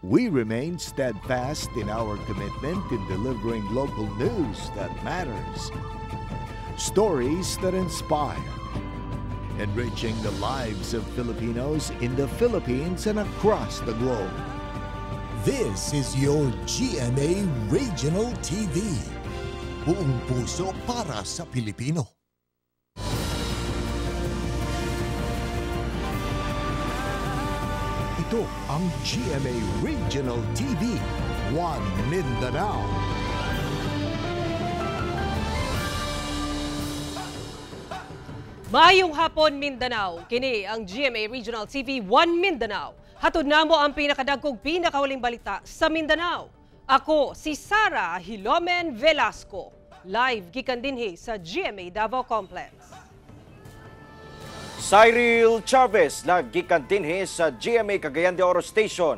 we remain steadfast in our commitment in delivering local news that matters. Stories that inspire. Enriching the lives of Filipinos in the Philippines and across the globe. This is your GMA Regional TV. Buong puso para sa Pilipino. Ito ang GMA Regional TV, One Mindanao. Maayong hapon, Mindanao. Kini ang GMA Regional TV, One Mindanao. Hatod namo ang pinakadagkog pinakahuling balita sa Mindanao. Ako si Sara Hilomen Velasco. Live gikan dinhi sa GMA Davao Complex. Cyril Chavez, gikan dinhi sa GMA Cagayan de Oro Station.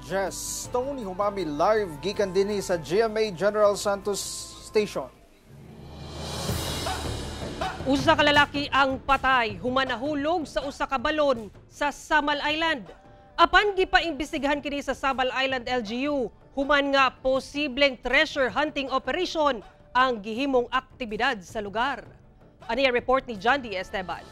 Jess Tony humami live gikan dinhi sa GMA General Santos Station. Usa ka lalaki ang patay humanahulog sa usa ka balon sa Samal Island. Apan gipaimbestigahan kini sa Samal Island LGU human nga posibleng treasure hunting operation ang gihimong aktibidad sa lugar. Aniya report ni John D. Esteban.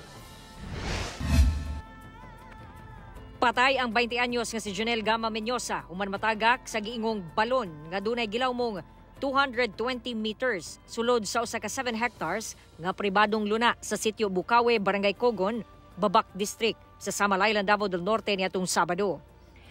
Patay ang 20 anyos nga si Jonel Gama Menyosa human matagak sa giingong balon nga dunay gilaw mong 220 meters sulod sa usa ka 7 hectares nga pribadong luna sa sitio Bukawe, Barangay Cogon, Babak District sa Samal Island, Davao del Norte niadtong Sabado.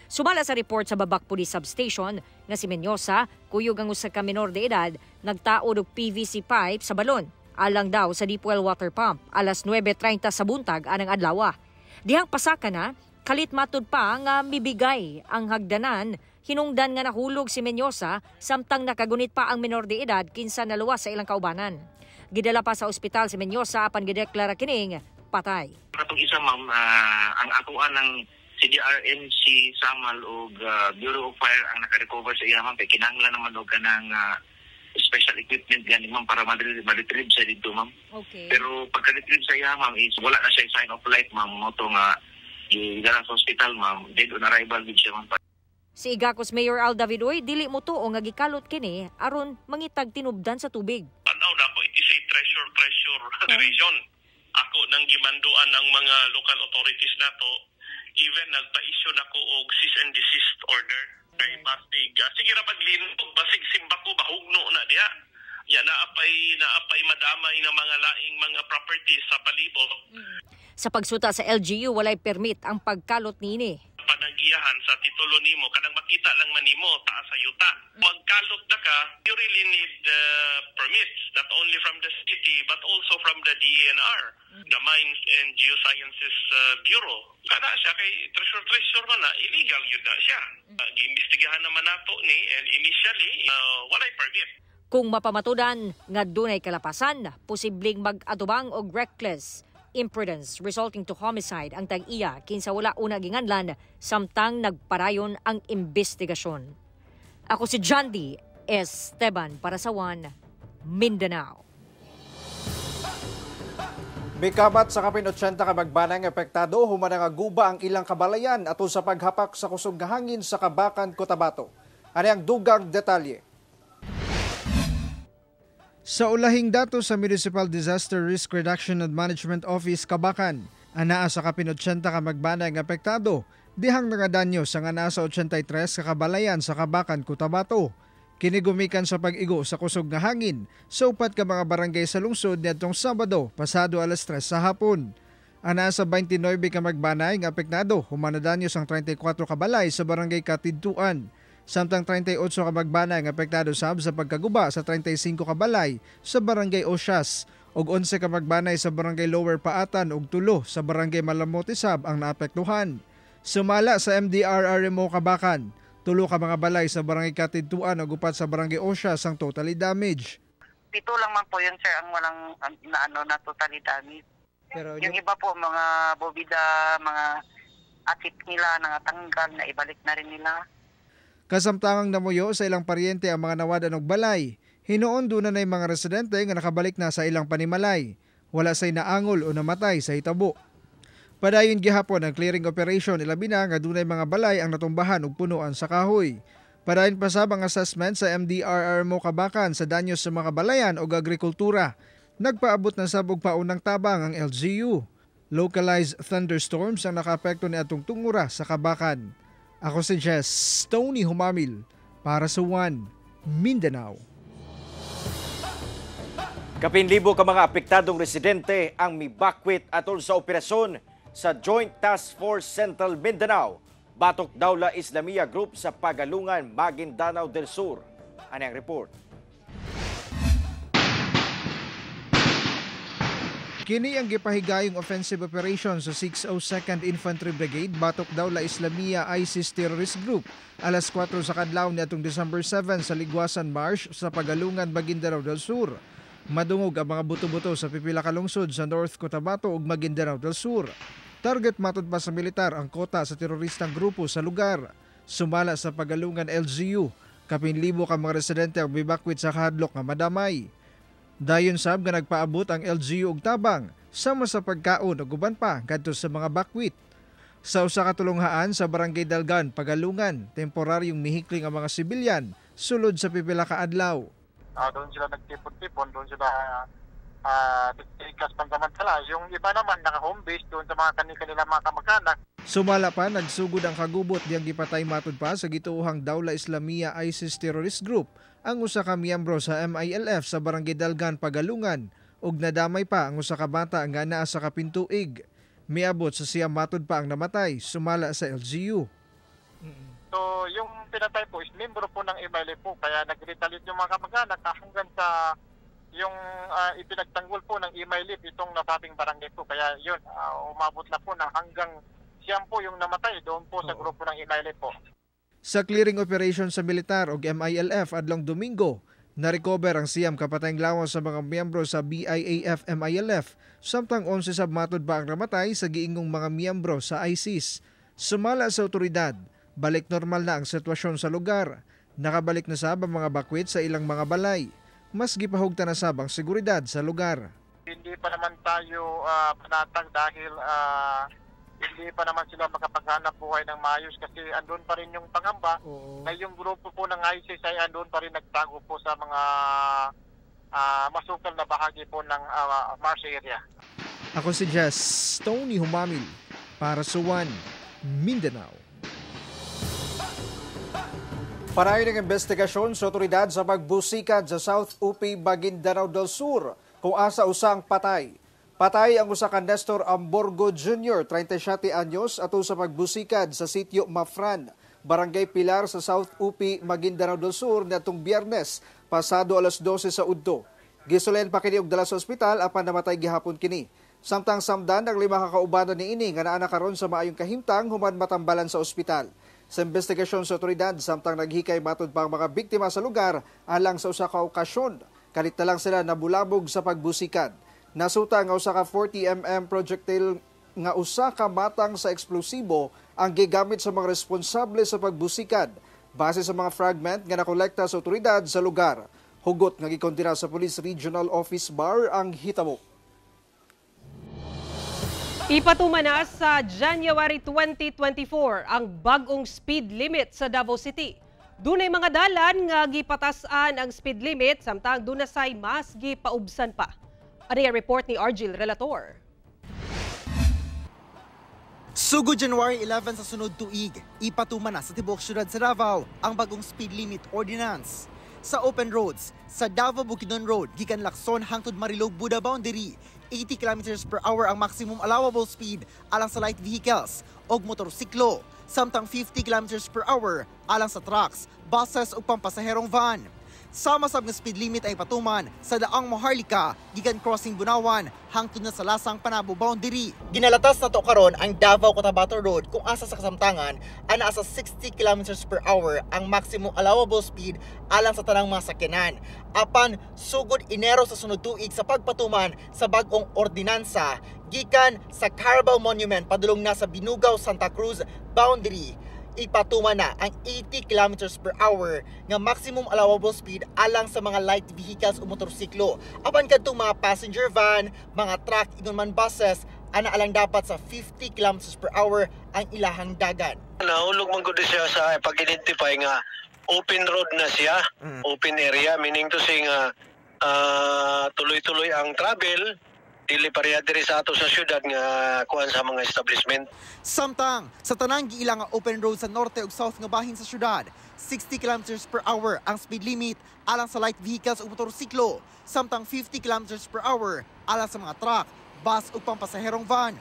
Sumala sa report sa Babak Police Substation nga si Menyosa, kuyog ang usa ka minor de edad, nagtaod og PVC pipe sa balon alang daw sa deep well water pump alas 9:30 sa buntag anang adlaw. Dihang pasaka na, kalit matud pa nga mibigay ang hagdanan. Hinungdan nga nahulog si Menyosa samtang nakagunit pa ang minor de edad kinsa naluwas sa ilang kaubanan. Gidala pa sa ospital si Menyosa apan gideklara kining patay. Katong isa ma'am, ang atuan ng CDRMC Samal o Bureau of Fire ang nakarecover sa iya ma'am kay kinahanglan naman og kanang special equipment gani ma'am para ma-retrieve sa dito ma'am. Okay. Pero pagka-retrieve sa iya ma'am is wala na siya sign of life ma'am, mo to nga gidala sa ospital ma'am, dead on arrival gid siya ma'am. Si Igacos Mayor Al Davidoy dili mo tuo nga gikalot kini aron mangitag tinubdan sa tubig. Tanaw na ko, it is a treasure region. Ako nang gimanduan ang mga local authorities nato, even nagpa-issue nako og cease and desist order kay basig. Sige ra paglintog basig simba ko bahugno na diha. Ya naapay madamay na mga laing mga properties sa palibot. Sa pagsuta sa LGU walay permit ang pagkalot nini. Panag-iyahan sa titulo nimo kanang makita lang manimo taas sa yuta. Magkalot na ka, you really need permits not only from the city but also from the DENR, the Mines and Geosciences Bureau. Kana siya kay treasure man na illegal yun na siya. Giimbestigahan naman nato ni and initially walay permit. Kung mapamatudan nga dunay kalapasan, posibleng mag-atubang og reckless imprudence resulting to homicide ang tag-iya kinsa wala una ginganlan samtang nagparayon ang investigasyon. Ako si John D. Esteban para sa One Mindanao. Bikabat sa kapin 80 ka magbanang epektado human nga guba ang ilang kabalayan ato sa paghapak sa kusog nga hangin sa Kabakan, Cotabato. Ani ang dugang detalye. Sa ulahing dato sa Municipal Disaster Risk Reduction and Management Office, Kabakan, anaa sa kapin 80 ka magbanang epektado, dihang nangadanyo sa nga naa sa 83 ka kabalayan sa Kabakan, Cotabato. Kinigumikan sa pag-igo sa kusog nga hangin sa upat ka mga barangay sa lungsod niadtong Sabado, pasado alas 3 sa hapon. Anaa sa 29 ka magbanay nga apektado, humanadanyo sang 34 ka balay sa barangay Katidtuan. Samtang 38 ka magbanay nga apektado sab sa pagkaguba sa 35 ka balay sa barangay Osyas ug 11 ka magbanay sa barangay Lower Paatan ug 3 sa barangay Malamote sab ang naapektuhan. Sumala sa MDRRMO Kabakan, 3 ka mga balay sa barangay Katidtuan ug 4 sa barangay Osyas ang totally damaged. 7 lang man po yun sir ang walang na totally damaged. Pero yung iba po mga bobida, mga atip nila nangatanggal na ibalik na rin nila. Kasamtangang namuyo sa ilang paryente ang mga nawadan og balay, hinuon doon na mga residente nga nakabalik na sa ilang panimalay. Wala say naangol o namatay sa hitabo. Padayon gihapon ang clearing operation ilabi na nga dunay mga balay ang natumbahan ug punuan sa kahoy. Padayon pasab ang assessment sa MDRRMO Kabakan sa danyos sa mga balayan ug agrikultura. Nagpaabot na sab og paunang tabang ang LGU. Localized thunderstorms ang nakaapekto ni atong tungura sa Kabakan. Ako si Jess Tony Humamil para sa One Mindanao. Kapinlibo ka mga apektadong residente ang mibakwit atol sa operasyon sa Joint Task Force Central Mindanao. Batok Dawla Islamia Group sa Pagalungan, Maguindanao del Sur. Ano ang report? Kini ang gipahigayong offensive operation sa 602nd Infantry Brigade Batok Dawla Islamia ISIS Terrorist Group alas 4 sa kadlaw niadtong December 7 sa Ligwasan Marsh sa Pagalungan, Maguindanao del Sur. Madungog ang mga buto-buto sa pipila ka lungsod sa North Cotabato ug Maguindanao del Sur. Target matud pa sa militar ang kota sa teroristang grupo sa lugar. Sumala sa Pagalungan LGU, kapinlibo ka mga residente ang bibakwit sa kahadlok nga madamay. Dayon sab nga nagpaabot ang LGU og tabang sama sa pagkaon ug uban pa kadto sa mga bakwit. Sa usa ka tulunghaan sa Barangay Dalgan, Pagalungan, temporaryong mihikling ang mga sibilyan sulod sa pipila ka adlaw. Doon sila nagtipon-tipon, doon sila tikas pansamantala. Yung iba naman naka-home base doon sa mga kanila mga kamag-anak. Sumala pa, nagsugod ang kagubot diyang gipatay matud pa sa gituuhang Dawla Islamia ISIS Terrorist Group ang usa ka miyembro sa MILF sa Barangay Dalgan, Pagalungan ug nadamay pa ang usa ka bata nga naa sa kapintuig. Miabot sa siyam matud pa ang namatay sumala sa LGU. So yung pinatay po is membro po ng MILF po kaya nag-retaliate yung mga kamag-anak hanggang sa yung ipinagtanggol po ng MILF itong nasabing barangay po. Kaya yun, umabot na po na hanggang siyam po yung namatay doon po sa grupo ng MILF po. Sa clearing operation sa militar ug MILF adlong Domingo, na-recover ang siyam kapatayng lawas sa mga miyembro sa BIAF MILF, samtang 11 sab matud ba ang namatay sa giingong mga miyembro sa ISIS. Sumala sa otoridad, balik normal na ang sitwasyon sa lugar. Nakabalik na sab ang mga bakwit sa ilang mga balay. Mas gipahugta na sab ang seguridad sa lugar. Hindi pa naman tayo panatag dahil hindi pa naman sila makapaghanap buhay ng maayos kasi andun pa rin yung pangamba na yung grupo po ng ISIS ay andun pa rin nagtago po sa mga masukal na bahagi po ng Marsh area. Ako si Jess Tony Humamil para sa One Mindanao. Parayon ng investigasyon sa otoridad sa pagbusikad sa South UP Maguindanao del Sur kung asa usang patay. Patay ang usa ka Nestor Amborgo Jr., 37 anyos, ato sa pagbusikad sa sitio Mafran, Barangay Pilar sa South UP Maguindanao del Sur natong Biyernes, pasado alas 12 sa udto. Gisulen pa kini og dala sa ospital apan namatay gihapon kini. Samtang samdan ang 5 ka kaubanan niini nga naa karon sa maayong kahimtang human matambalan sa ospital. Sa investigasyon sa otoridad, samtang naghikay matud pa ang mga biktima sa lugar alang sa usa ka okasyon. Kalit na lang sila nabulabog sa pagbusikad. Nasuta nga usa ka 40mm projectile nga usa ka matang sa eksplosibo ang gigamit sa mga responsable sa pagbusikad base sa mga fragment nga nakolekta sa otoridad sa lugar. Hugot nga gikondena sa Police Regional Office Bar ang hitabo. Ipatuma na sa January 2024 ang bagong speed limit sa Davao City. Dunay mga dalan nga gipatasan ang speed limit samtang dunasay mas gipaubsan pa. Ano yung report ni Argil Relator? Sugod January 11 sa sunod tuig, ipatuma na sa tibok syudad sa Davao ang bagong speed limit ordinance. Sa open roads, sa Davao-Bukidnon Road, gikan Lacson hangtod Marilog-Buda boundary, 80 km/h ang maximum allowable speed alang sa light vehicles o motorsiklo, samtang 50 km/h alang sa trucks, buses o pampasaherong van. Sama sab nga speed limit ay patuman sa daang Maharlika, gikan crossing Bunawan hangtod na sa Lasang Panabo boundary. Ginalatas na to karon ang Davao-Cotabato Road kung asa sa kasamtangan ana sa 60 km/h ang maximum allowable speed alang sa tanang mga sakyanan. Apan sugod Enero sa sunod tuig sa pagpatuman sa bag-ong ordinansa gikan sa Carabao Monument padulong na sa Binugaw Santa Cruz boundary. Ipatuma na ang 80 km/h nga maximum allowable speed alang sa mga light vehicles o motorsiklo. Apan kadtong mga passenger van, mga truck, ingon man buses, ana alang dapat sa 50 km/h ang ilahang dagan. Nahulog man gud siya sa pag-identify nga open road na siya, open area, meaning to say nga tuloy-tuloy ang travel, dili pareha diri sa ato sa syudad nga kuan sa mga establishment. Samtang sa tanang giila nga open road sa norte ug south nga bahin sa syudad, 60 km/h ang speed limit alang sa light vehicles ug motorsiklo, samtang 50 km/h alang sa mga truck, bus ug pampasaherong van.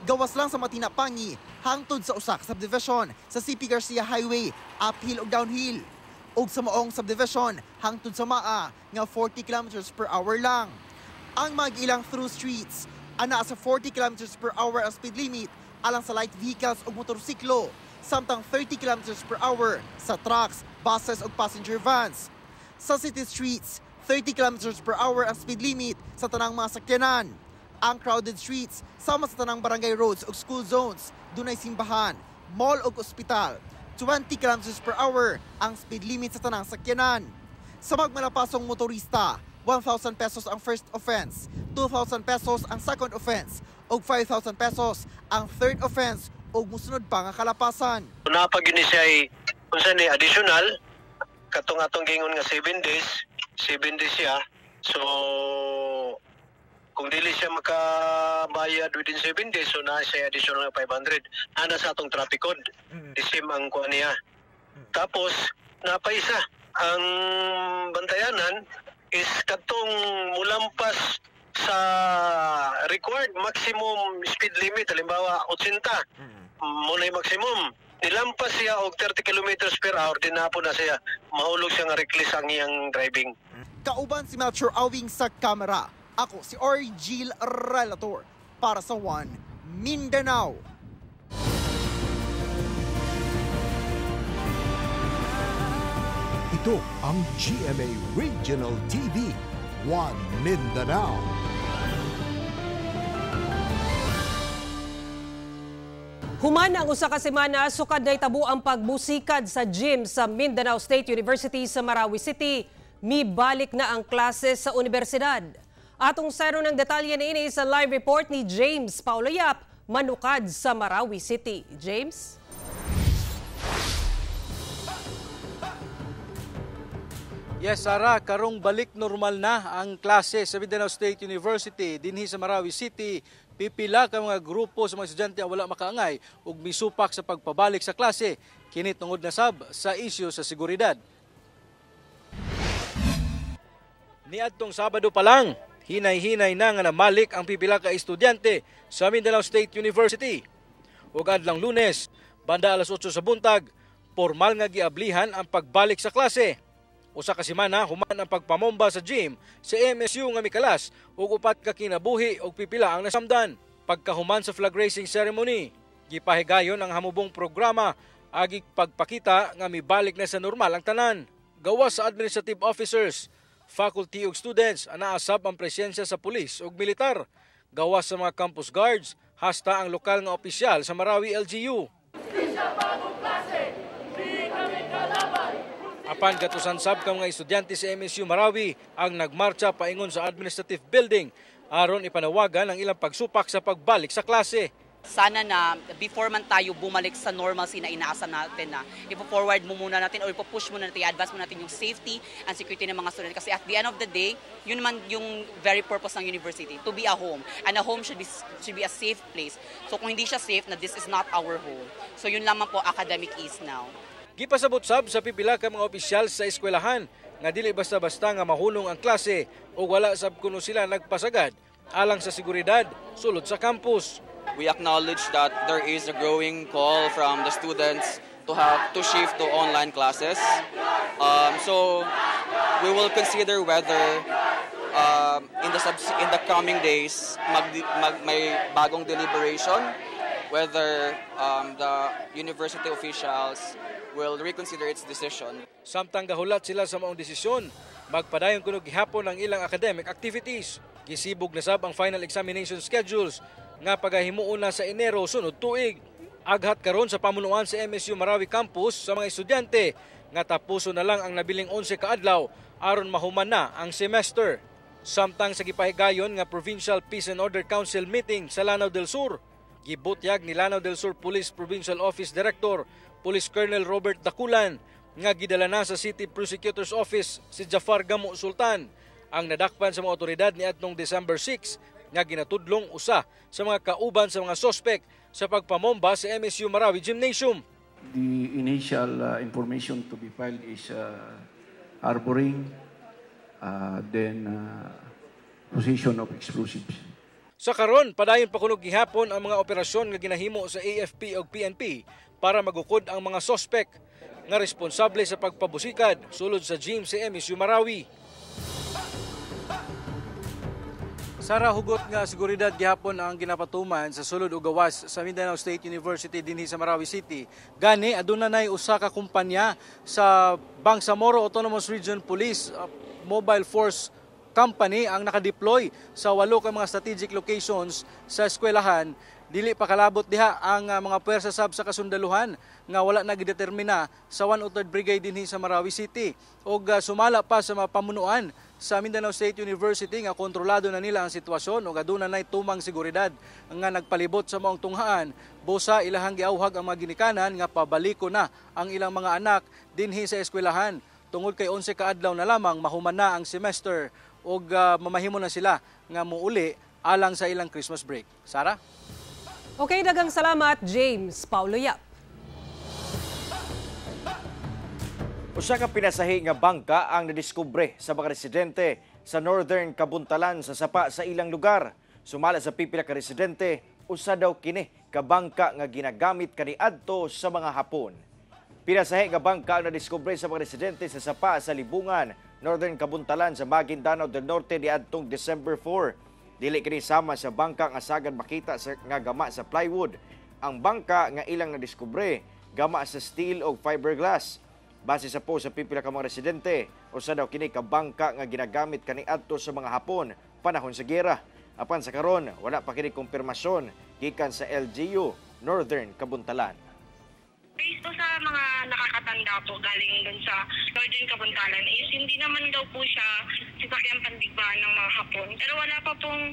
Gawas lang sa Matinapangi hangtod sa usa ka subdivision sa CP Garcia Highway, uphill ug downhill. Ug sa maong subdivision hangtod sa Maa nga 40 km/h lang. Ang mag-ilang through streets ana sa 40 km/h ang speed limit alang sa light vehicles ug motorsiklo, samtang 30 km/h sa trucks, buses ug passenger vans. Sa city streets, 30 km/h ang speed limit sa tanang mga sakyanan. Ang crowded streets sama sa tanang barangay roads ug school zones, dunay simbahan, mall ug ospital. 20 km/h ang speed limit sa tanang sakyanan. Sa magmalapasong motorista, 1,000 pesos ang first offense, 2,000 pesos ang second offense, ug 5,000 pesos ang third offense ug musunod pa nga kalapasan. Napag yun siya unsa ni additional katong atong gingon nga 7 days siya. So kung dili siya makabayad within 7 days, so na siya additional nga 500. Ana sa atong traffic code. The same ang kuha niya. Tapos napaisa ang bantayanan is katong mulampas sa required maximum speed limit, halimbawa 80, muna yung maximum. Nilampas siya og 30 km/h, din na po na siya, mahulog siya nga reckless ang iyang driving. Kauban si Melchor Awing sa kamera. Ako si Orgil Relator para sa One Mindanao. Ito ang GMA Regional TV, One Mindanao. Human ang usa ka semana sukad na itabo ang pagbusikad sa gym sa Mindanao State University sa Marawi City. Mibalik na ang klase sa universidad. Atong sayro ng detalye na ini sa live report ni James Paulo Yap, manukad sa Marawi City. James? Yes, Sara, karong balik normal na ang klase sa Mindanao State University dinhi sa Marawi City. Pipila ka mga grupo sa mga estudyante ang wala makaangay ug misupak sa pagpabalik sa klase kinit tungod na sab sa isyu sa seguridad. Niadtong Sabado pa lang, hinay-hinay na nga namalik ang pipila ka estudyante sa Mindanao State University. Ug adlang Lunes, banda alas 8 sa buntag, formal nga giablihan ang pagbalik sa klase. Usa ka semana human ang pagpamomba sa gym sa MSU nga mikalas ug upat ka kinabuhi ug pipila ang nasamdan. Pagkahuman sa flag raising ceremony, gipahigayon ang hamubong programa agi pagpakita nga mibalik na sa normal ang tanan. Gawas sa administrative officers, faculty ug students, anaasab ang presensya sa pulis ug militar. Gawas sa mga campus guards, hasta ang lokal nga opisyal sa Marawi LGU. Apan gatusan sab ka mga estudyante sa MSU Marawi ang nagmarcha paingon sa administrative building aron ipanawagan ang ilang pagsupak sa pagbalik sa klase. Sana na before man tayo bumalik sa normalcy na inaasa natin na ipo-forward mo muna natin o ipo-push muna natin, i-advance muna natin yung safety and security ng mga students. Kasi at the end of the day, yun naman yung very purpose ng university, to be a home. And a home should be a safe place. So kung hindi siya safe, na this is not our home. So yun lamang po, academic is now. Gipasabot sab sa pipila ka mga opisyal sa eskwelahan nga dili basta-basta nga mahunong ang klase o wala sab kuno sila nagpasagad alang sa seguridad sulod sa campus. We acknowledge that there is a growing call from the students to shift to online classes. So we will consider whether in the coming days may bagong deliberation, whether the university officials will reconsider its decision. Samtang gahulat sila sa maong desisyon, magpadayon kuno gihapon ang ilang academic activities. Gisibog na sab ang final examination schedules nga pagahimuon na sa Enero sunod tuig. Aghat karon sa pamunuan sa MSU Marawi Campus sa mga estudyante nga tapuso na lang ang nabiling 11 ka adlaw aron mahuman na ang semester. Samtang sa gipahigayon nga Provincial Peace and Order Council meeting sa Lanao del Sur, gibutyag ni Lanao del Sur Police Provincial Office Director Police Colonel Robert Daculan nga gidala na sa City Prosecutor's Office si Jafar Gamo Sultan ang nadakpan sa mga otoridad ni adtong December 6 nga ginatudlong usa sa mga kauban sa mga sospek sa pagpamomba sa MSU Marawi Gymnasium. The initial information to be filed is harboring, possession of explosives. Sa karon, padayon pa kuno gihapon ang mga operasyon nga ginahimo sa AFP ug PNP para magukod ang mga sospek nga responsable sa pagpabusikad sulod sa gym sa MSU Marawi. Sara, hugot nga seguridad gihapon ang ginapatuman sa sulod ug gawas sa Mindanao State University dinhi sa Marawi City. Gani aduna nay usa ka kumpanya sa Bangsamoro Autonomous Region Police Mobile Force Company ang nakadeploy sa 8 ka mga strategic locations sa eskwelahan. Dili pa kalabot diha ang mga puwersa sab sa kasundaluhan nga wala nagidetermina sa 103rd Brigade dinhi sa Marawi City ug sumala pa sa mga pamunuan sa Mindanao State University nga kontrolado na nila ang sitwasyon ug aduna nay tumang seguridad nga nagpalibot sa maong tunghaan. Busa ilahang giawhag ang mga ginikanan nga pabaliko na ang ilang mga anak dinhi sa eskwelahan tungod kay 11 ka adlaw na lamang mahuman na ang semester ug mamahimo na sila nga muuli alang sa ilang Christmas break. Sara? Okay, dagang salamat, James Paulo Yap. Usa ka pinasahi nga bangka ang nadiskubre sa mga residente sa Northern Kabuntalan sa sapa sa ilang lugar. Sumala sa pipila ka residente, usa daw kini ka bangka nga ginagamit kaniadto sa mga Hapon. Pinasahi nga bangka ang nadiskubre sa mga residente sa sapa sa Libungan, Northern Kabuntalan sa Maguindanao del Norte niadtong December 4. Dili kini sama sa bangka nga sagad makita nga gama sa plywood. Ang bangka nga ilang nadiskubre gama sa steel o fiberglass. Base sa post sa pipila ka mga residente, usa daw kini ka bangka nga ginagamit kaniadto sa mga Hapon panahon sa giyera. Apan sa karon wala pa kini kumpirmasyon gikan sa LGU Northern Kabuntalan. Based po sa mga nakakatanda po galing dun sa Northern Kabuntalan is hindi naman daw po siya sasakyang pandigmaan ng mga Hapon. Pero wala pa pong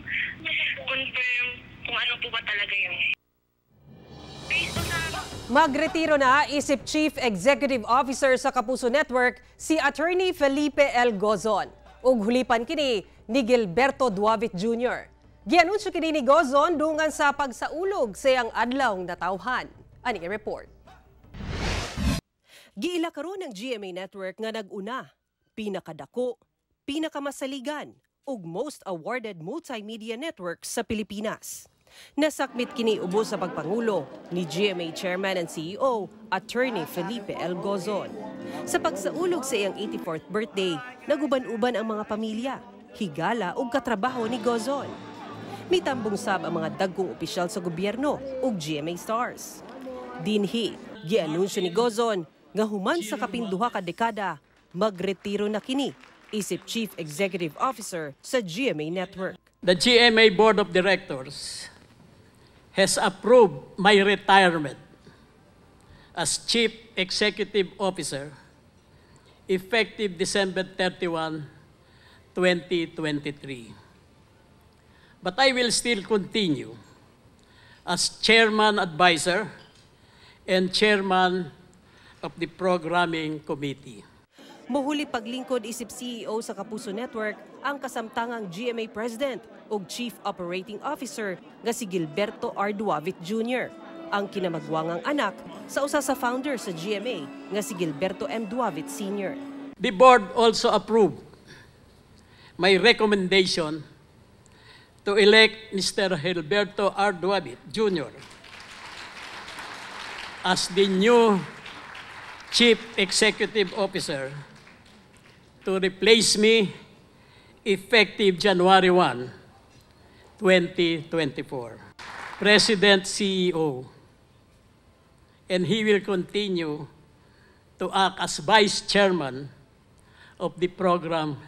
confirm kung ano po ba talaga yun. Based po sa... Magretiro na isip Chief Executive Officer sa Kapuso Network si Attorney Felipe L. Gozon. Ug hulipan kini ni Gilberto Duavit Jr. Gianunsyo kini ni Gozon dungan sa pagsaulog sa iyang adlawng natawhan. Ani report. Giila karon ng GMA Network nga nag-una, pinakadako, pinakamasaligan ug most awarded multimedia network sa Pilipinas. Nasakmit kini ubos sa pagpangulo ni GMA Chairman and CEO Attorney Felipe L. Gozon. Sa pagsaulog sa iyang 84th birthday, naguban-uban ang mga pamilya, higala ug katrabaho ni Gozon. Mitambong sab ang mga dagkong opisyal sa gobyerno ug GMA stars. Dinhi, gianunsyo ni Gozon nga human sa kapinduha ka dekada, magretiro na kini isip Chief Executive Officer sa GMA Network. The GMA Board of Directors has approved my retirement as Chief Executive Officer effective December 31, 2023. But I will still continue as Chairman Advisor and Chairman of the Programming Committee. Muhuli paglingkod isip CEO sa Kapuso Network ang kasamtangang GMA President ug Chief Operating Officer nga si Gilberto R. Duavit Jr., ang kinamagwangang anak sa usa sa founder sa GMA nga si Gilberto M. Duavit Sr. The board also approved my recommendation to elect Mr. Gilberto R. Duavit Jr. as the new Chief Executive Officer to replace me effective January 1, 2024. President CEO, and he will continue to act as Vice Chairman of the Program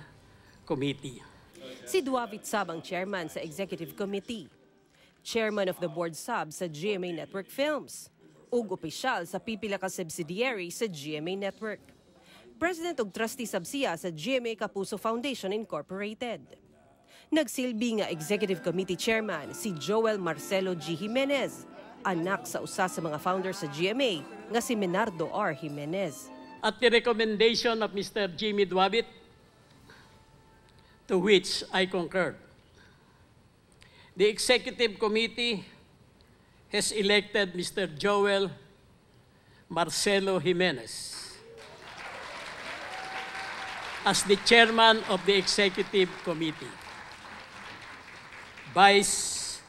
Committee. Si Duavit Sab ang Chairman sa Executive Committee, Chairman of the Board Sub sa GMA Network Films, ug opisyal sa pipila ka subsidiary sa GMA Network. President ug Trustee Sab siya sa GMA Kapuso Foundation Incorporated. Nagsilbi nga Executive Committee Chairman si Joel Marcelo G. Jimenez, anak sa usa sa mga founders sa GMA nga si Menardo R. Jimenez. At the recommendation of Mr. Jimmy Duabit, to which I concur, the Executive Committee has elected Mr. Joel Marcelo Jimenez as the Chairman of the Executive Committee. Vice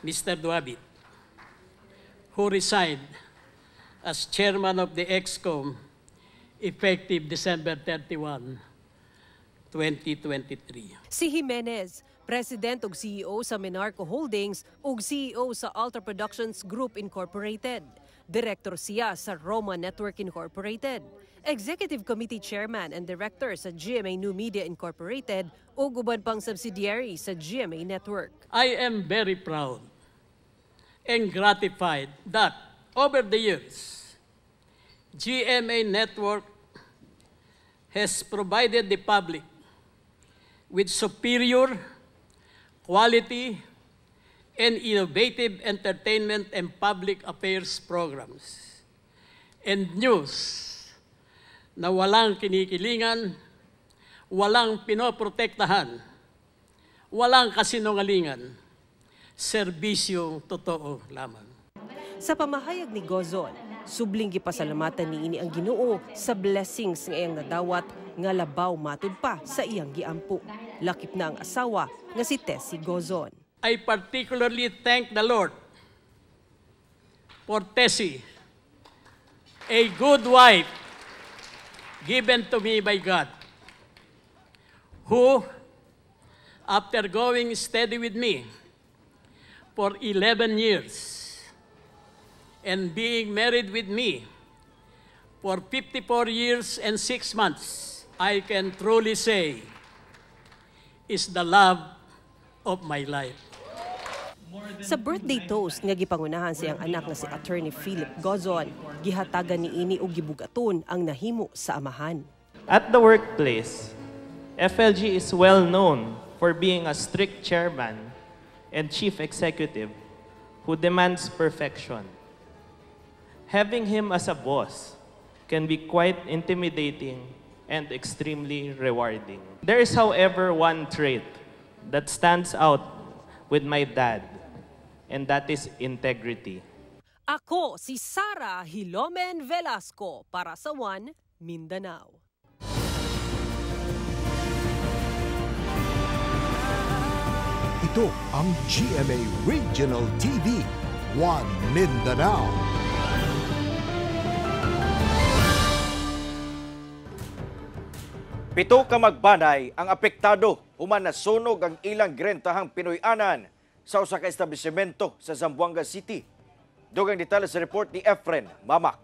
Mr. Duabit, who resigned as Chairman of the ExCom effective December 31, 2023. Si Jimenez, President ug CEO sa Menarco Holdings ug CEO sa Alta Productions Group Incorporated. Director siya sa Roma Network Incorporated. Executive Committee Chairman and Director sa GMA New Media Incorporated ug uban pang subsidiary sa GMA Network. I am very proud and gratified that over the years, GMA Network has provided the public with superior quality and innovative entertainment and public affairs programs and news na walang kinikilingan, walang pinoprotektahan, walang kasinungalingan, serbisyong totoo lamang. Sa pamahayag ni Gozon, subling gipasalamatan niini ang Ginoo sa blessings nga iyang nadawat nga labaw matud pa sa iyang giampo. Lakip na ang asawa nga si Tessie Gozon. I particularly thank the Lord for Tessie, a good wife given to me by God, who, after going steady with me for 11 years and being married with me for 54 years and 6 months, I can truly say is the love of my life. Sa birthday toast nga gipangunahan siyang anak nga si Attorney Philip Gozon, gihatagan niini og gibugaton ang nahimo sa amahan. At the workplace, FLG is well known for being a strict chairman and chief executive who demands perfection. Having him as a boss can be quite intimidating and extremely rewarding. There is, however, one trait that stands out with my dad, and that is integrity. Ako si Sara Hilomen Velasco para sa One Mindanao. Ito ang GMA Regional TV, One Mindanao. Pito ka magbanay ang apektado human nasunog ang ilang grentahang Pinoy-anan sa usa ka establishmento sa Zamboanga City. Dugang detalye sa report ni Efren Mamak.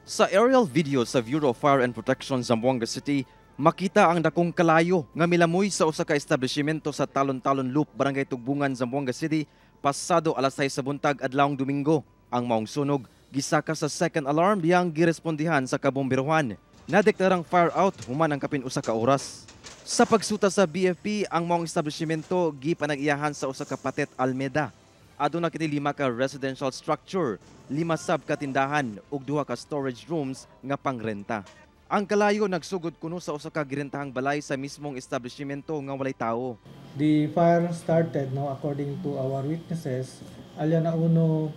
Sa aerial video sa Bureau of Fire and Protection Zamboanga City, makita ang dakong kalayo nga milamoy sa usa ka establishmento sa Talon-Talon Loop, Barangay Tugbungan, Zamboanga City, pasado alas 6 sa buntag adlawng Domingo. Ang maong sunog gisaka sa second alarm biyang girespondihan sa kabomberuhan. Nadeklarang fire out human ang kapin usa ka oras. Sa pagsuta sa BFP, ang maong establishmento gipanag-iyahan sa usa ka Patet Almeda. Aduna kini 5 ka residential structure, 5 sub katindahan ug 2 ka storage rooms nga pangrenta. Ang kalayo nagsugod kuno sa usa ka girentahang balay sa mismong establishmento nga walay tawo. The fire started according to our witnesses, alya na uno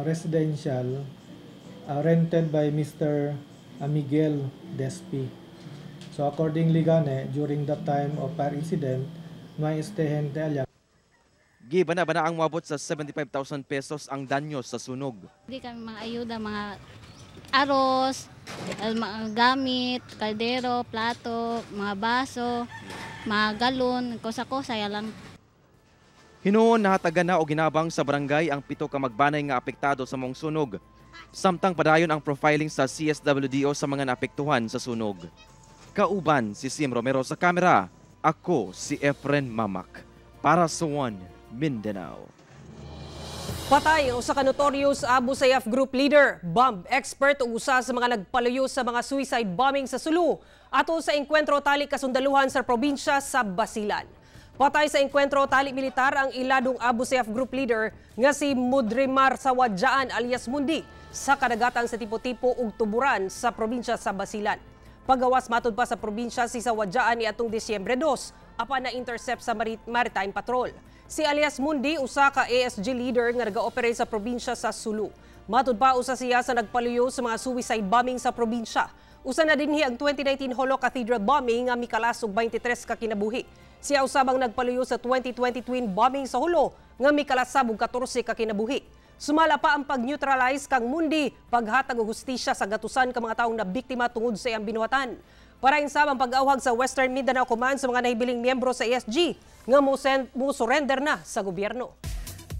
residential rented by Mr. Miguel Despi. So accordingly gane, during that time of fire incident, may estehente alya. Gibana-bana ang moabot sa 75,000 pesos ang danyo sa sunog. Hindi kami mga ayuda, mga aros, mga gamit, kaldero, plato, mga baso, mga galon, kosa-kosa lang. Hinuon nahatagan na o ginabang sa barangay ang 7 ka magbanay nga apektado sa mong sunog. Samtang padayon ang profiling sa CSWDO sa mga naapektuhan sa sunog. Kauban si Sim Romero sa kamera. Ako si Efren Mamak para sa One Mindanao. Patay ang usa ka notorious Abu Sayyaf group leader, bomb expert ug usa sa mga nagpaluyo sa mga suicide bombing sa Sulu ato sa engkwentro tali kasundaluhan sa probinsya sa Basilan. Patay sa engkwentro tali militar ang iladong Abu Sayyaf group leader nga si Mudrimar Sawadjaan alias Mundi sa kadagatan sa Tipo-Tipo ug Tuburan sa probinsya sa Basilan. Pagawas matud pa sa probinsya si Sawadjaan ni atong Disyembre 2 apan na-intercept sa Maritime Patrol. Si alias Mundi, usa ka ASG leader nga nag-operate sa probinsya sa Sulu. Matud pa usa siya sa nagpaluyo sa mga suicide bombing sa probinsya. Usa na dinhi ang 2019 Holo Cathedral bombing nga mikalas og 23 ka kinabuhi. Siya usabang nagpaluyo sa 2020 twin bombing sa Holo nga mikalasab og 14 ka kinabuhi. Sumala pa ang pag-neutralize kang Mundi, paghatag og hustisya sa gatusan ka mga taong nabiktima tungod sa iyang binuhatan. Parain sab ang pag-awhag sa Western Mindanao Command sa mga nahibiling miyembro sa ASG nga mo surrender na sa gobyerno.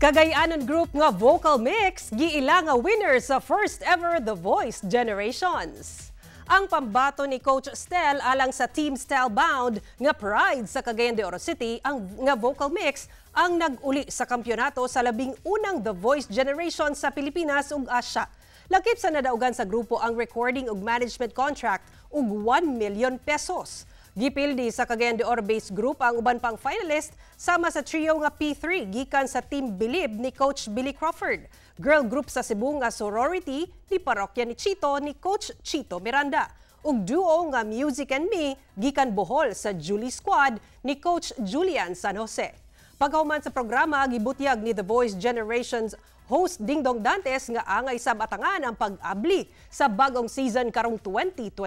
Cagayanon Group nga vocal mix giila nga winner sa first ever The Voice Generations. Ang pambato ni Coach Stel alang sa Team Stelbound nga pride sa Cagayan de Oro City ang nga vocal mix ang nag-uli sa kampyonato sa labing unang The Voice Generation sa Pilipinas ug Asya. Lakip sa nadaugan sa grupo ang recording ug management contract ug 1 million pesos. Gipildi sa Cagayan de Oro-based group ang uban pang finalist sama sa trio nga P3 gikan sa Team Bilib ni Coach Billy Crawford. Girl group sa Cebu nga sorority ni parokya ni Chito ni Coach Chito Miranda. Ug duo nga Music and Me gikan Bohol sa Julie Squad ni Coach Julian San Jose. Paghuman sa programa gibutyag ni The Voice Generations host Dingdong Dantes nga angay sab atangan ang pag-abli sa bagong season karong 2024.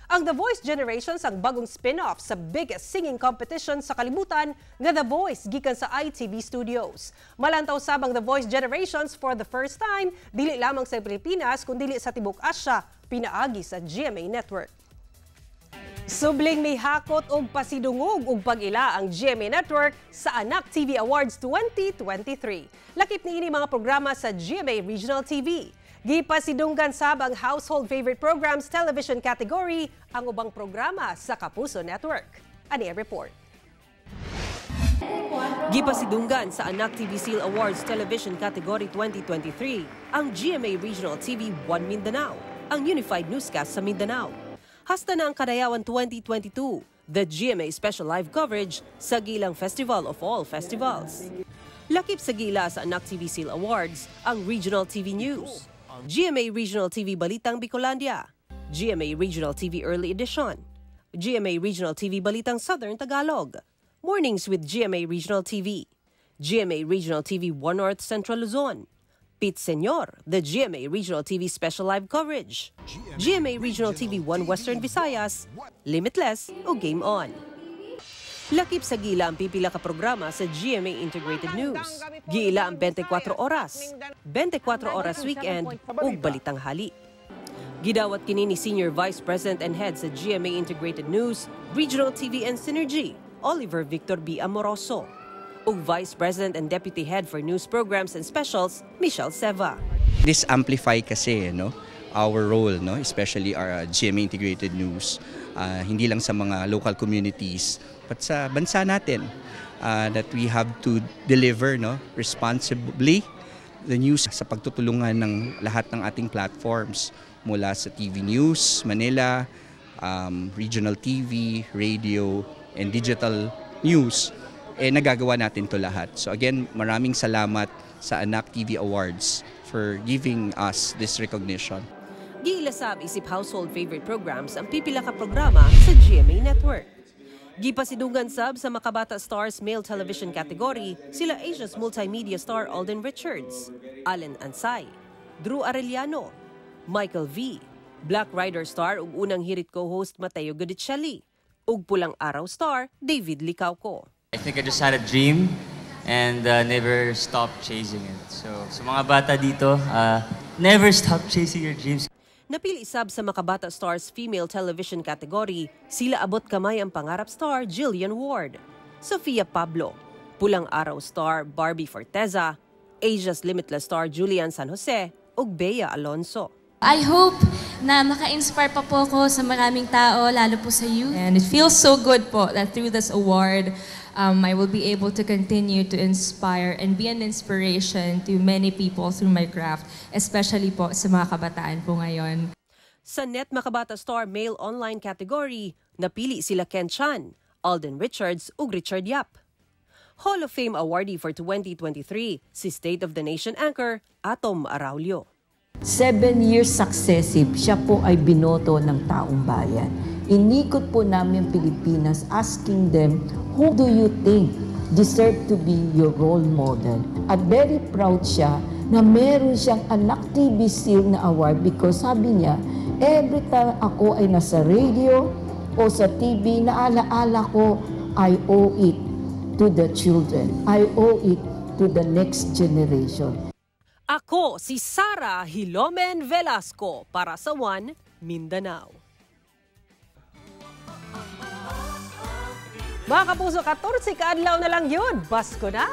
Ang The Voice Generations ang bagong spin-off sa biggest singing competition sa kalibutan nga The Voice gikan sa ITV Studios. Malantaw sabang The Voice Generations for the first time dili lamang sa Pilipinas kundi sa tibuok Asya, pinaagi sa GMA Network. Subling may hakot og pasidungog ug pag-ila ang GMA Network sa Anak TV Awards 2023. Lakip niini mga programa sa GMA Regional TV. Gipasidunggan sab ang Household Favorite Programs Television category ang ubang programa sa Kapuso Network. Ani report. Gipasidunggan sa Anak TV Seal Awards Television Category 2023 ang GMA Regional TV 1 Mindanao, ang unified newscast sa Mindanao. Hasta na ang Kadayawan 2022, the GMA Special Live Coverage sa Gilang Festival of All Festivals. Lakip sa gila sa Anak TV Seal Awards ang Regional TV News, GMA Regional TV Balitang Bicolandia, GMA Regional TV Early Edition, GMA Regional TV Balitang Southern Tagalog, Mornings with GMA Regional TV, GMA Regional TV 1 North Central Luzon, Pete Senor, the GMA Regional TV Special Live Coverage, GMA Regional TV 1 Western Visayas, Limitless o Game On. Lakip sa gila ang pipila ka programa sa GMA Integrated News. Gila ang 24 oras, 24 oras weekend ug balitang hali. Gidawat kini ni Senior Vice President and Head sa GMA Integrated News, Regional TV and Synergy, Oliver Victor B. Amoroso. Ug Vice President and Deputy Head for News Programs and Specials, Michelle Seva. This amplify kasi our role, especially our GMA Integrated News, hindi lang sa mga local communities, but sa bansa natin, that we have to deliver responsibly the news sa pagtutulungan ng lahat ng ating platforms mula sa TV News, Manila, regional TV, radio, and digital news. Nagagawa natin to lahat. So again, maraming salamat sa Anak TV Awards for giving us this recognition. Giilasab isip household favorite programs ang pipila ka programa sa GMA Network. Gipasidunggan sab sa Makabata Stars Male Television category sila Asia's multimedia star Alden Richards, Allen Ansay, Drew Arellano, Michael V, Black Rider star ug unang hirit co-host Mateo Godicelli, ug Pulang Araw star David Licauco. I think I just had a dream and never stopped chasing it. So sa mga bata dito, never stop chasing your dreams. Napili sab sa Makabata Stars Female Television category, sila Abot Kamay ang Pangarap star Jillian Ward, Sofia Pablo, Pulang Araw star Barbie Forteza, Asia's Limitless star Julian San Jose, ug Bea Alonso. I hope na maka-inspire pa po ako sa maraming tao, lalo po sa youth. And it feels so good po that through this award, I will be able to continue to inspire and be an inspiration to many people through my craft, especially po sa mga kabataan po ngayon. Sa Net Makabata Star Male Online category, napili sila Ken Chan, Alden Richards ug Richard Yap. Hall of Fame awardee for 2023, si State of the Nation anchor Atom Araulio. 7 years successive, siya po ay binoto ng taong bayan. Inikot po namin Pilipinas asking them, who do you think deserve to be your role model? At very proud siya na meron siyang anak TV Seal na award because sabi niya, every time ako ay nasa radio o sa TV, naalaala ko, I owe it to the children. I owe it to the next generation. Ako si Sara Hilomen Velasco para sa One Mindanao. Mga kapuso, 14 kaadlaw na lang yun. Basko na!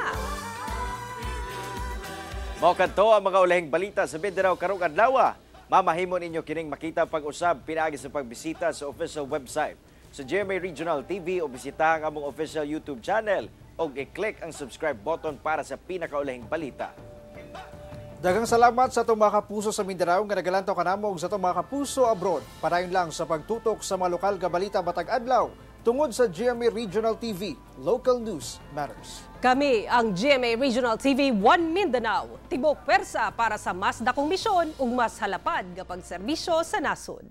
Mao kadto ang mga ulahing balita sa Mindanao karong adlaw. Mamahimon ninyo kining makita pag-usab pinaagi sa pagbisita sa official website sa GMA Regional TV o bisita ang among official YouTube channel o i-click ang subscribe button para sa pinakaulahing balita. Daghang salamat sa itong mga kapuso sa Mindanao nga nagalantaw kanamo sa itong mga kapuso abroad. Parayon lang sa pagtutok sa mga lokal nga balita matag adlaw tungod sa GMA Regional TV. Local News Matters. Kami ang GMA Regional TV 1 Mindanao. Tibok pwersa para sa mas dakong misyon ug mas halapad nga pagserbisyo sa nasod.